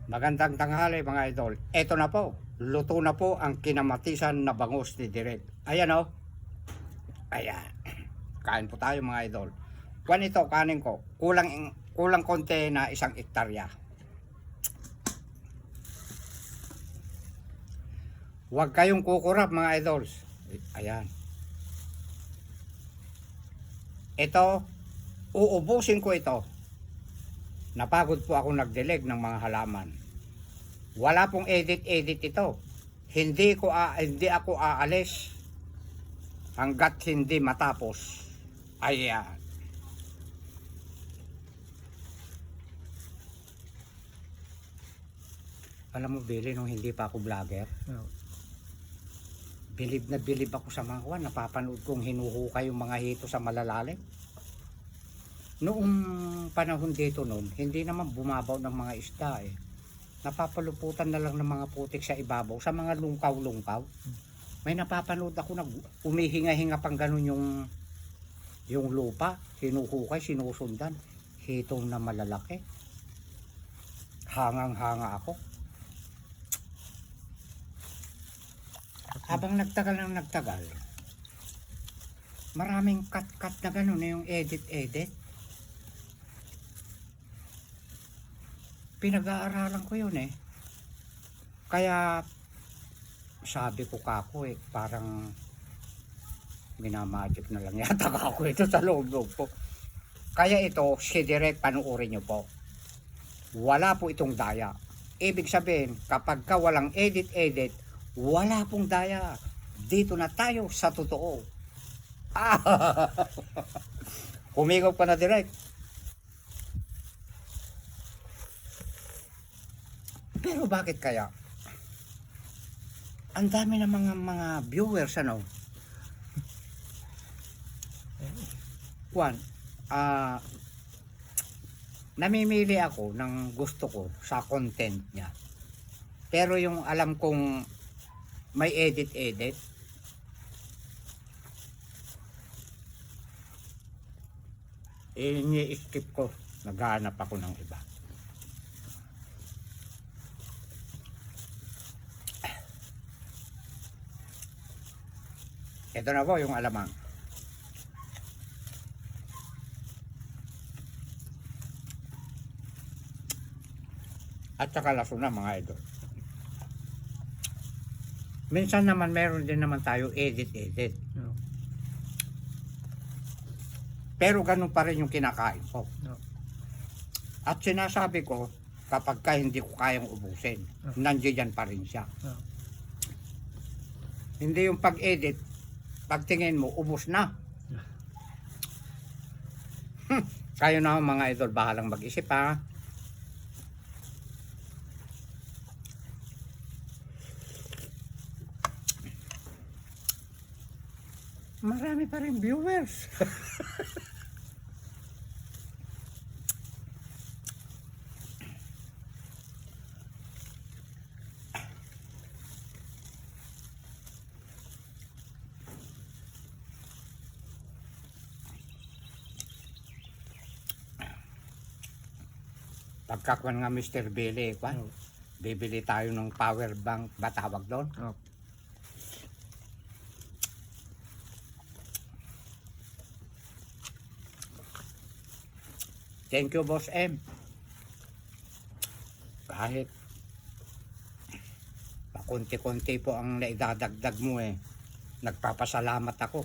Magandang tanghali mga idol. Eto na po, luto na po ang kinamatisan na bangus ni Direk. Ayan o. Ayan. Kain po tayo mga idol. Kwan ito, kanin ko. Kulang konti na 1 hektarya. Huwag kayong kukurap mga idols. Ayan. Ito, uubusin ko ito. Napagod po ako nagdilig ng mga halaman. Wala pong edit ito. Hindi ako aalis hanggat hindi matapos. Ayan. Alam mo, Billy, nung hindi pa ako vlogger, bilib na bilib ako sa mga kuwan. Napapanood kong hinuhukay yung mga hito sa malalalim. Noong panahon dito noon, hindi naman bumabaw ng mga isda eh. Napapaluputan na lang ng mga putik sa ibabaw, sa mga lungkaw-lungkaw. May napapanood ako na umihinga-hinga pang ganun yung lupa, hinuhukay, sinusundan. Hitong na malalaki. Hangang-hanga ako. Habang nagtagal, maraming cut-cut na ganun na yung edit. Pinag-aaralan ko yun eh. Kaya sabi ko kako eh, parang minamagic na lang yata kako ito sa loob ko. Kaya ito, si Direk, panuorin nyo po. Wala po itong daya. Ibig sabihin, kapag ka walang edit, wala pong daya. Dito na tayo sa totoo. Humigaw pa na Direk. Pero bakit kaya? Ang dami ng mga viewers ano. Juan, namimili ako ng gusto ko sa content niya. Pero yung alam kong may edit, ini-skip ko. Naghahanap ako ng iba. Ito na po yung alamang. At saka laso na mga idol. Minsan naman meron din naman tayo edit. Pero ganun pa rin yung kinakain ko. At sinasabi ko, kapag ka hindi ko kayang ubusin, nandiyan pa rin siya. Hindi yung pag-edit, pagtingin mo, ubos na. Kayo na mga idol, bahalang mag-isip ha. Marami pa rin viewers. Pagkakuan nga Mr. Billy, bibili tayo ng power bank, ba tawag doon? Thank you, Boss M. Kahit pakunti-kunti po ang naidadagdag mo eh. Nagpapasalamat ako.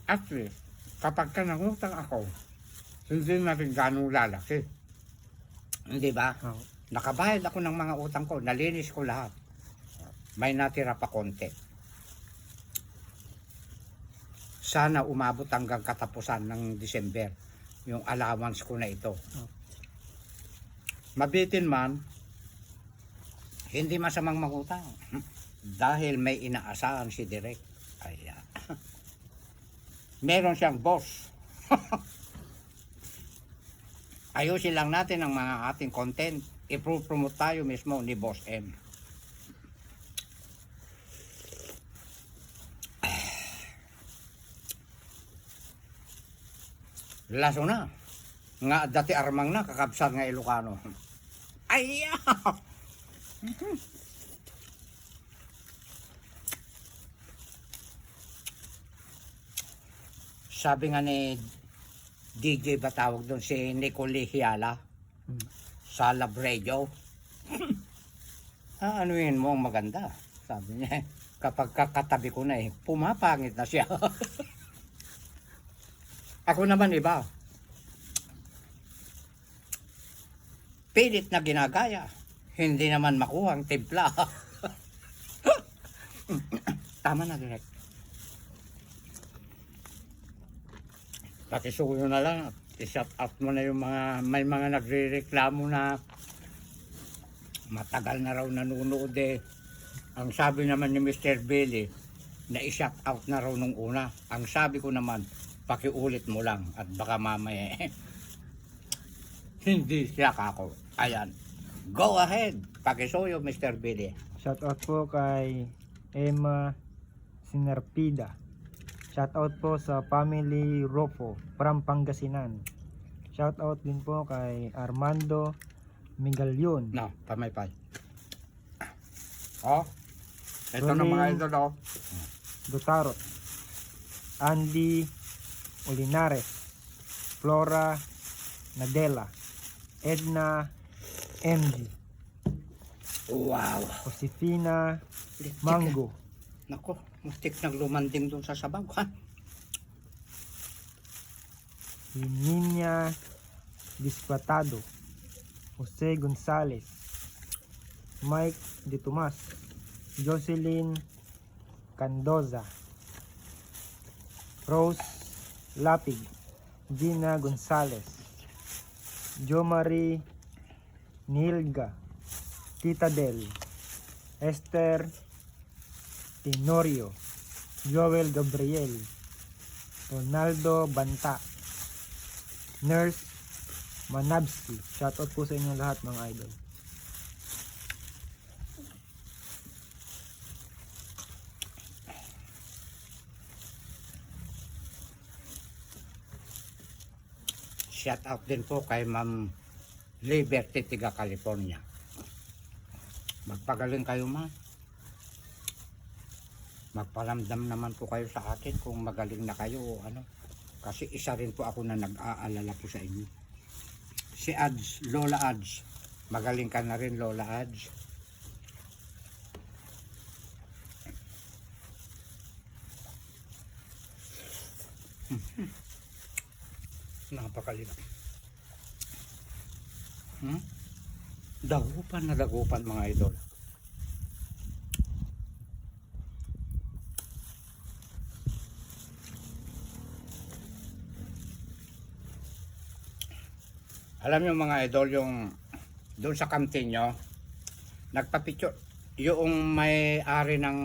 Actually, kapag ka nangutang ako, hindi na rin ganong lalaki. Hindi ba? Nakabayad ako ng mga utang ko, nalinis ko lahat. May natira pa konti. Sana umabot hanggang katapusan ng December yung allowance ko na ito. Mabitin man, hindi masamang mangutang. Dahil may inaasahan si Direk. Ayan. Meron siyang boss. Ayusin lang natin ang mga ating content. I-promote tayo mismo ni Boss M. Laso na. Nga dati armang na kakabsat nga Ilocano. Ay! Sabi nga ni DJ ba tawag doon si Nicole Hiala sa Lab Radio. Anuhin mo ang maganda. Sabi niya, kapag kakatabi ko na pumapangit na siya. Ako naman iba. Pilit na ginagaya. Hindi naman makuha ang timpla. Tama na, direct. Pakisuyo na lang. I-shut out mo na yung may mga nagre-reklamo na matagal na raw nanonood Ang sabi naman ni Mr. Billy na i-shut out na raw nung una. Ang sabi ko naman, pakiulit mo lang at baka mamaya hindi siya kako. Ayan. Go ahead. Pakisuyo, Mr. Billy. Shoutout po kay Emma Sinerpida. Shoutout po sa family Rofo from Pangasinan. Shoutout din po kay Armando Migalion. No, pamaypay. Oh. Ito na mga idol, oh. Dutarot. Andy Olinares. Flora Nadela. Edna MG. Wow. Josefina Mango. Nako, mustik naglumanding dun sa sabaw, ha? Niña Dispatado. Jose Gonzalez. Mike De Tomas. Jocelyn Candoza. Rose Lapig. Gina Gonzalez. Jo Marie Nilga. Tita Del. Esther Tenorio. Joel Gabriel. Ronaldo Banta. Nurse Manabski. Shoutout po sa inyo lahat mga idol. Shout out din po kay Ma'am Liberty Tiga California. Magpagaling kayo, ma'am. Magparamdam naman po kayo sa akin kung magaling na kayo o ano. Kasi isa rin po ako na nag-aalala po sa inyo. Si Ads, Lola Ads. Magaling ka na rin, Lola Ads. Napakalit. Dagupan na dagupan mga idol. Alam niyo mga idol, yung doon sa kantin nyo, nagpa-picture yung may-ari ng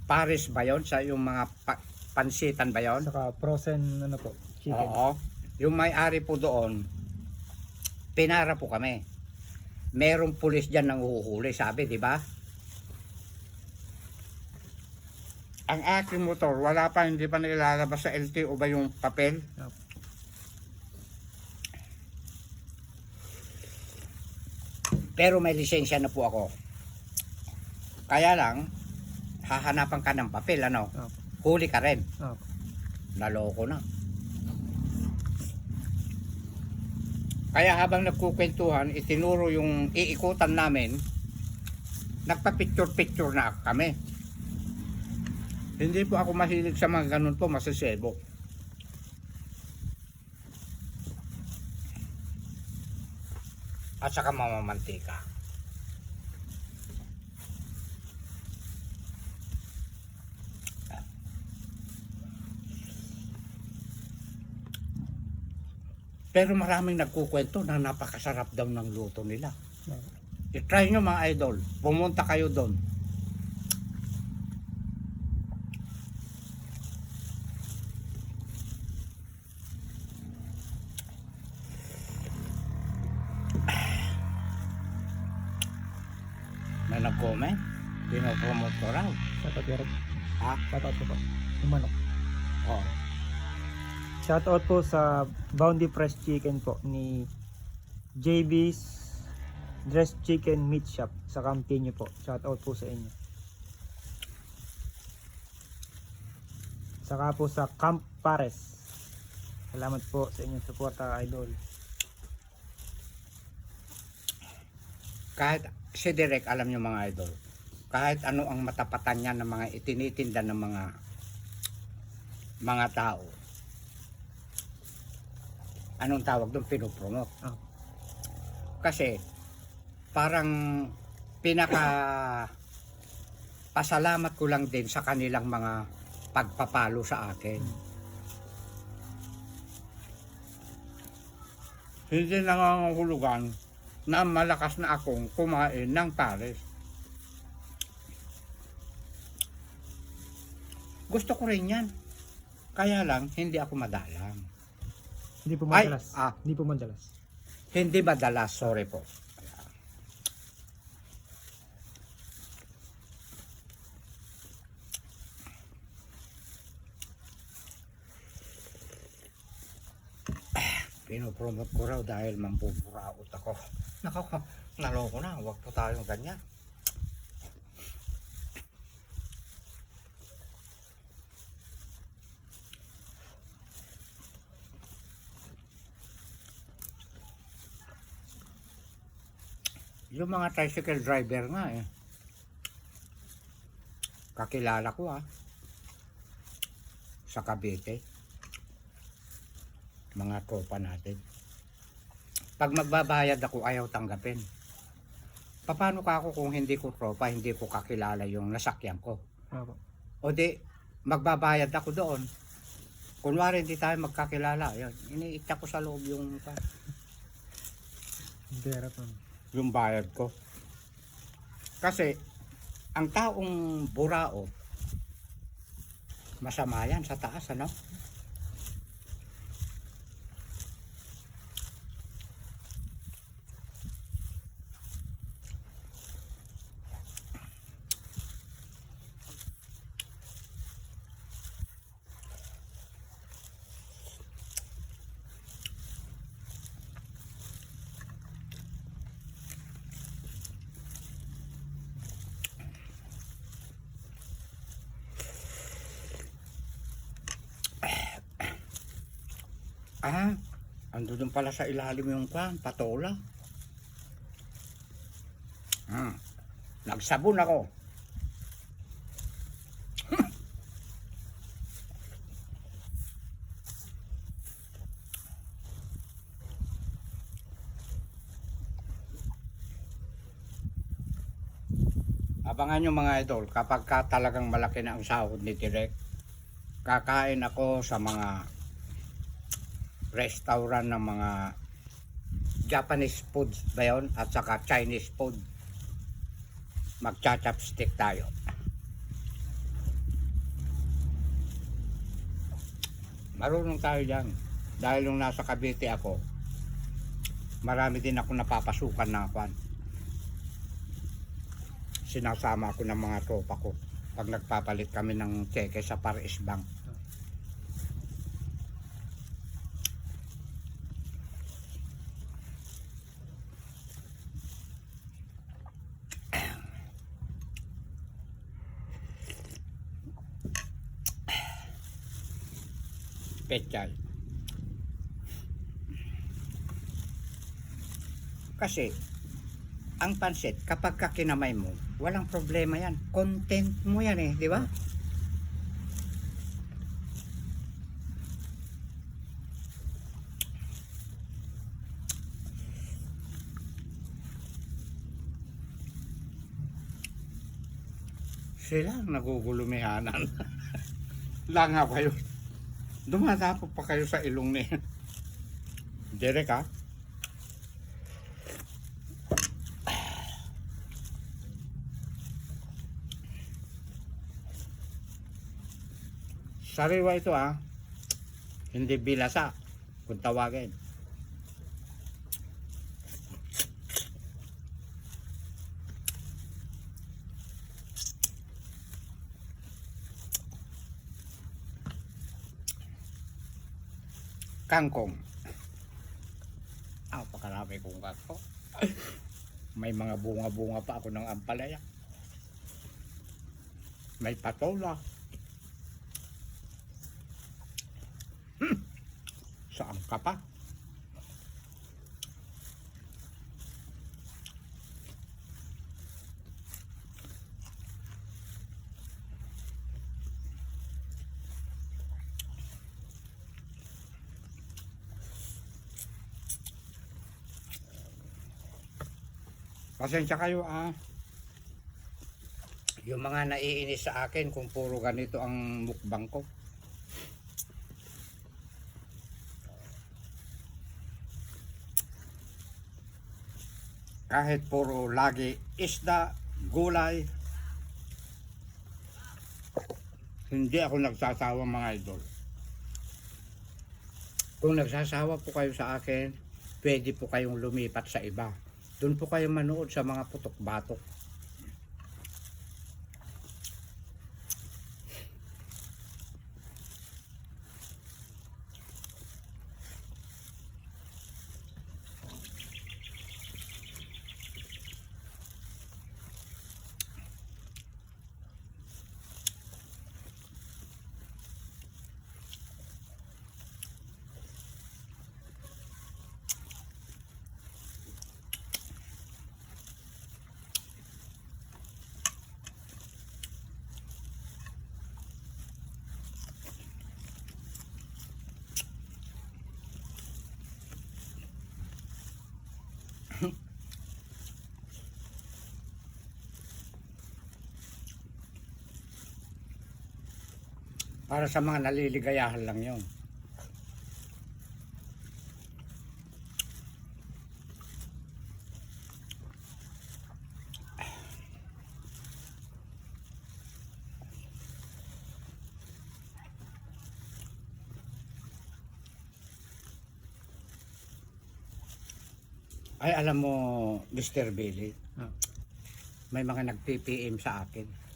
Paris ba yun? Sa yung mga pansitan ba yun? Saka frozen ano po, chicken. Oo. Yung may-ari po doon, pinara po kami. Merong pulis dyan nang huhuli, sabi, di ba? Ang aking motor, wala pa, hindi pa nilalabas sa LTO ba yung papel? Yep. Pero may lisensya na po ako. Kaya lang, hahanapan ka ng papel, ano? Yep. Huli ka rin. Yep. Naloko na. Kaya habang nagkukwentuhan, itinuro yung iikutan namin, nagpa-picture-picture na kami. Hindi po ako mahilig sa mga ganun po, masasebo. At saka mamamantika. Pero maraming nagkukwento na napakasarap daw ng luto nila. I-try nyo mga idol. Pumunta kayo doon. May nag-comment. Pinopromote ko raw. Shoutout Eric. Ha? Shoutout ko po. Yung manok. Oo. Shoutout po sa Bounty Fresh Chicken po ni JB's Dressed Chicken Meat Shop sa Campiño po. Shoutout po sa inyo. Saka po sa Camp Pares. Salamat po sa inyong suporta, idol. Kahit si Direk, alam nyo mga idol, kahit ano ang matapatan niya ng mga itinitinda ng mga tao, anong tawag doon, pinopromote. Ah. Kasi parang pinaka pasalamat ko lang din sa kanilang mga pagpapalo sa akin. Hindi nangangahulugan na malakas na akong kumain ng pares. Gusto ko rin yan. Kaya lang, hindi ako madalang. Hindi po madalas. Ay, Hindi po madalas. Hindi madalas, sorry po. Pinopromote ko raw dahil mambuburaot ako. Nako, naloko na. Huwag po tayong ganyan. Yung mga tricycle driver nga kakilala ko sa Cavite, mga tropa natin. Pag magbabayad ako, ayaw tanggapin. Paano ka ako kung hindi ko tropa, hindi ko kakilala yung nasakyan ko? Opo. O di, magbabayad ako doon. Kunwari hindi tayo magkakilala, yun, iniita ko sa loob yung bayad ko. Kasi ang taong burao, masama yan sa taas, ano? Ando dun pala sa ilalim yung patola. Nagsabon ako. Abangan nyo mga idol, kapag talagang malaki na ang sahod ni Direk, kakain ako sa mga restaurant ng mga Japanese foods ba yun? At saka Chinese food. Magcha-chopstick tayo. Marunong tayo dyan. Dahil nung nasa Cavite ako, marami din ako napapasukan na kwan. Sinasama ako ng mga tropa ko pag nagpapalit kami ng cheque sa Paris Bank. Pechay. Kasi ang pansit kapag kinamay mo, walang problema yan. Content mo yan di ba? Sila ang nagugulumihanan. Langa kayo. Dumadapog pa kayo sa ilong ni Direk Sariwa ito hindi bilasa kung tawagin. kangkong. Pakarami kong kangkong. May mga bunga-bunga pa ako ng ampalaya. May patola. Saan ka pa? Pasensya kayo yung mga naiinis sa akin kung puro ganito ang mukbang ko. Kahit puro lagi isda, gulay, hindi ako nagsasawa mga idol. Kung nagsasawa po kayo sa akin, pwede po kayong lumipat sa iba. Doon po kayo manood sa mga putok-batok. Para sa mga naliligayahan lang yun. Ay, alam mo, Mr. Billy, may mga nag-PPM sa akin.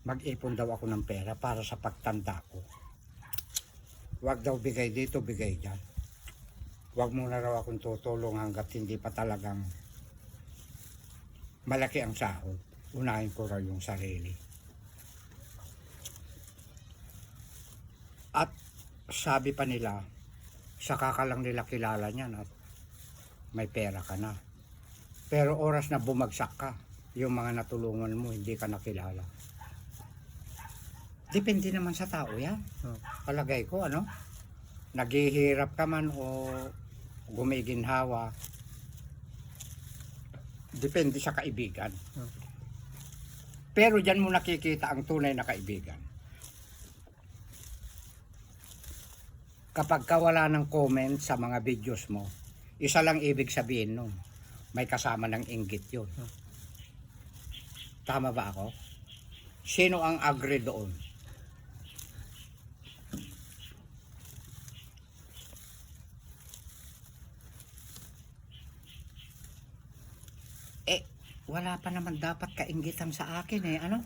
Mag-ipon daw ako ng pera para sa pagtanda ko. Huwag daw bigay dito, bigay dyan. Huwag muna raw akong tutulong hanggat hindi pa talagang malaki ang sahod. Unahin ko raw yung sarili. At sabi pa nila, saka ka lang nila kilala niyan at may pera ka na. Pero oras na bumagsak ka, yung mga natulungan mo, hindi ka nakilala. Depende naman sa tao yan. Palagay ko, ano? Naghihirap ka man o gumiginhawa. Depende sa kaibigan. Pero dyan mo nakikita ang tunay na kaibigan. Kapag ka wala ng comment sa mga videos mo, isa lang ibig sabihin nun, may kasama ng inggit yun. Tama ba ako? Sino ang agree doon? Wala pa naman dapat kainggitan sa akin ano?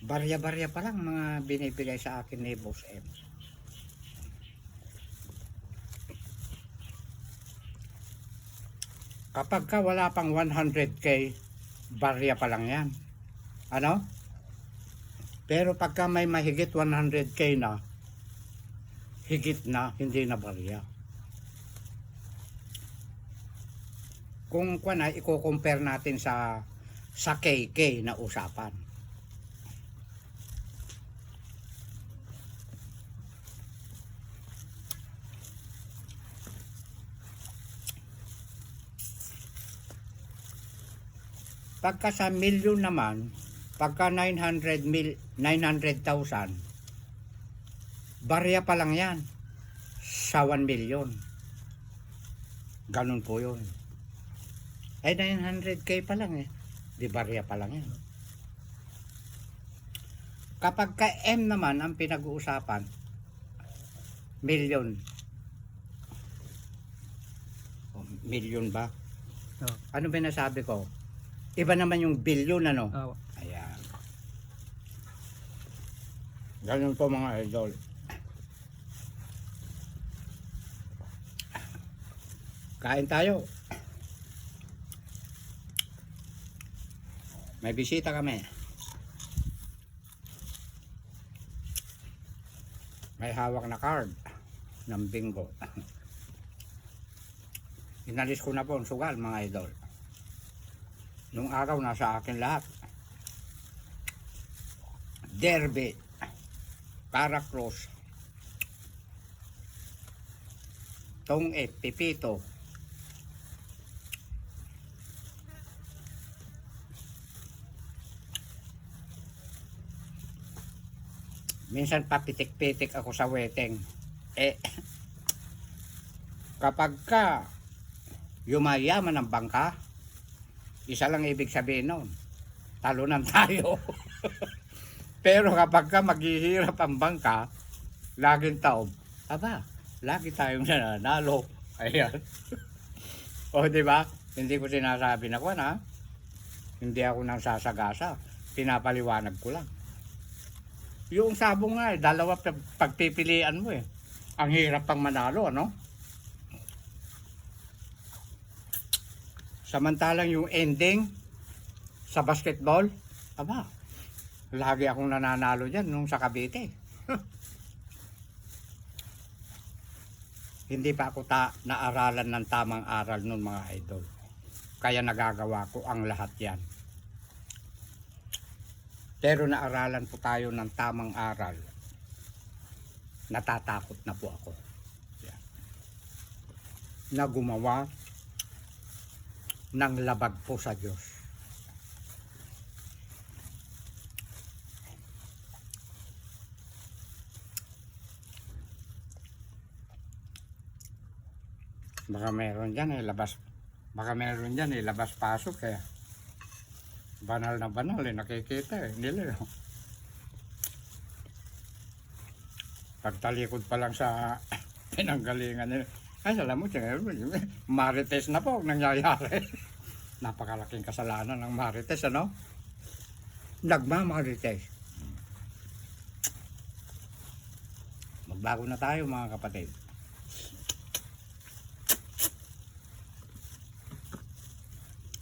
Barya-barya pa lang mga binibigay sa akin ni Boss M. Kapag ka wala pang 100k, barya pa lang yan. Ano? Pero pagka may mahigit 100k na, higit na, hindi na barya. Kung ay i-compare natin sa KK na usapan. Pagka sa milyon naman, pagka 900,000, barya pa lang yan sa 1 million. Ganun po yun. Ay 900k pa lang di barya pa lang yan. Kapag ka M naman ang pinag-uusapan, million. Million ba? Oh. Ano ba nasabi ko? Iba naman yung bilyon, ano? Oh. Ayan. Ganun po mga idol. Kain tayo. May bisita kami. May hawak na card ng bingo. Inalis ko na po ang sugal mga idol. Nung araw nasa akin lahat. Derby, Caracross, Tong-et, Pipito, minsan papitik-pitik ako sa weteng. Kapag ka yumayaman ng bangka, isa lang ibig sabihin nun, talunan tayo. Pero kapag ka maghihirap ang bangka, laging taob, aba, lagi tayong nananalo. Ayan. O di ba? Hindi ko sinasabi na ko na, hindi ako nang sasagasa. Pinapaliwanag ko lang. Yung sabong nga dalawa pagpipilian mo Ang hirap pang manalo, ano? Samantalang yung ending sa basketball, aba, lagi akong nananalo dyan nung sa Cavite. Hindi pa ako naaralan ng tamang aral nun mga idol. Kaya nagagawa ko ang lahat yan. Pero naaralan po tayo ng tamang aral. Natatakot na po ako. Yan. Na gumawa ng labag po sa Diyos. Baka meron dyan labas pasok kaya. Banal na banal nakikita nila. Pagtalikod pa lang sa pinanggalingan nila. Ay, alam mo, marites na po nangyayari. Napakalaking kasalanan ng marites, ano? Nagmamarites. Magbago na tayo mga kapatid.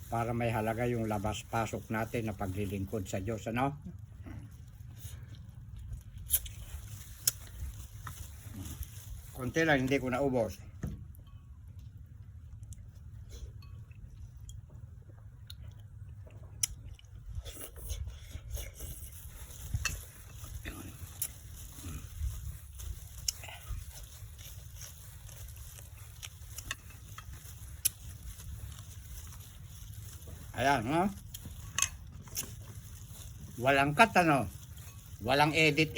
Para may halaga yung labas-pasok natin na paglilingkod sa Diyos, ano? Konti lang, hindi ko naubos. Ayan, no? Walang cut, ano? Walang edit.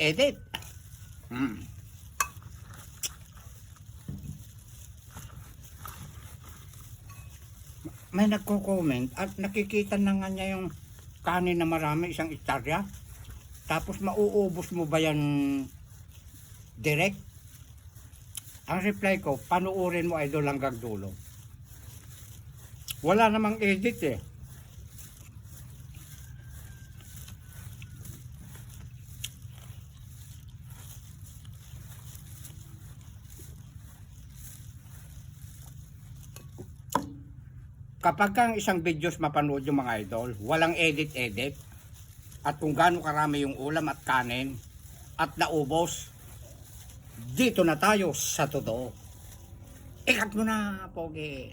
May nagko-comment at nakikita na nga niya yung kanin na marami, isang istarya. Tapos mauubos mo ba yan direct? Ang reply ko, panuorin mo idol hanggang dulo. Wala namang edit Kapag ang isang videos mapanood yung mga idol, walang edit, at kung gaano karami yung ulam at kanin, at naubos, dito na tayo sa totoo. Ikat mo na, Pogi.